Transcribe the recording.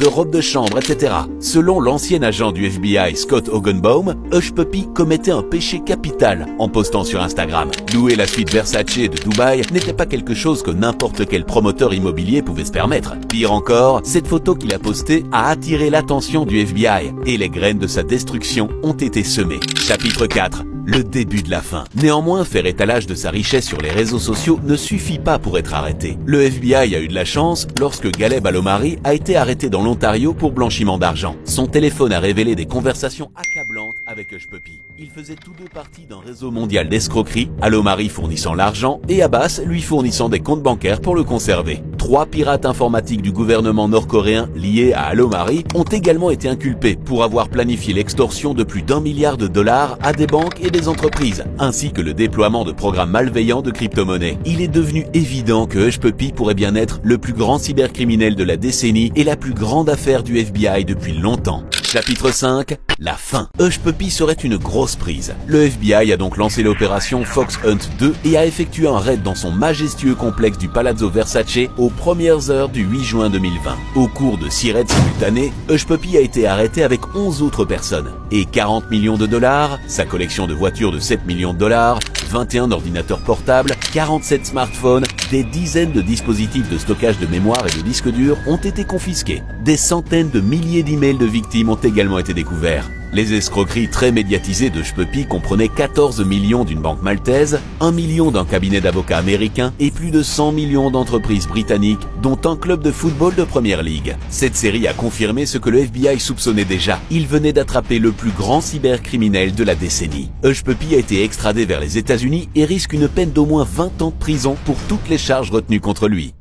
de robes de chambre, etc. Selon l'ancien agent du FBI Scott Hogenbaum, Hushpuppi commettait un péché capital en postant sur Instagram. Louer la suite Versace de Dubaï n'était pas quelque chose que n'importe quel promoteur immobilier pouvait se permettre. Pire encore, cette photo qu'il a postée a attiré l'attention du FBI et les graines de sa destruction ont été semées. Chapitre 4. Le début de la fin. Néanmoins, faire étalage de sa richesse sur les réseaux sociaux ne suffit pas pour être arrêté. Le FBI a eu de la chance lorsque Galeb Alomari a été arrêté dans l'Ontario pour blanchiment d'argent. Son téléphone a révélé des conversations accablantes avec Hushpuppi. Ils faisaient tous deux partie d'un réseau mondial d'escroquerie, Alomari fournissant l'argent et Abbas lui fournissant des comptes bancaires pour le conserver. 3 pirates informatiques du gouvernement nord-coréen liés à Alomari ont également été inculpés pour avoir planifié l'extorsion de plus d'1 milliard de dollars à des banques et des entreprises, ainsi que le déploiement de programmes malveillants de crypto-monnaies. Il est devenu évident que Hushpuppi pourrait bien être le plus grand cybercriminel de la décennie et la plus grande affaire du FBI depuis longtemps. Chapitre 5. La fin. Hushpuppi serait une grosse prise. Le FBI a donc lancé l'opération Fox Hunt 2 et a effectué un raid dans son majestueux complexe du Palazzo Versace aux premières heures du 8 juin 2020. Au cours de 6 raids simultanés, Hushpuppi a été arrêté avec 11 autres personnes. Et 40 millions de dollars, sa collection de voitures de 7 millions de dollars, 21 ordinateurs portables, 47 smartphones, des dizaines de dispositifs de stockage de mémoire et de disques durs ont été confisqués. Des centaines de milliers d'emails de victimes ont également été découverts. Les escroqueries très médiatisées de Hushpuppi comprenaient 14 millions d'une banque maltaise, 1 million d'un cabinet d'avocats américain et plus de 100 millions d'entreprises britanniques, dont un club de football de première ligue. Cette série a confirmé ce que le FBI soupçonnait déjà. Il venait d'attraper le plus grand cybercriminel de la décennie. Hushpuppi a été extradé vers les États-Unis et risque une peine d'au moins 20 ans de prison pour toutes les charges retenues contre lui.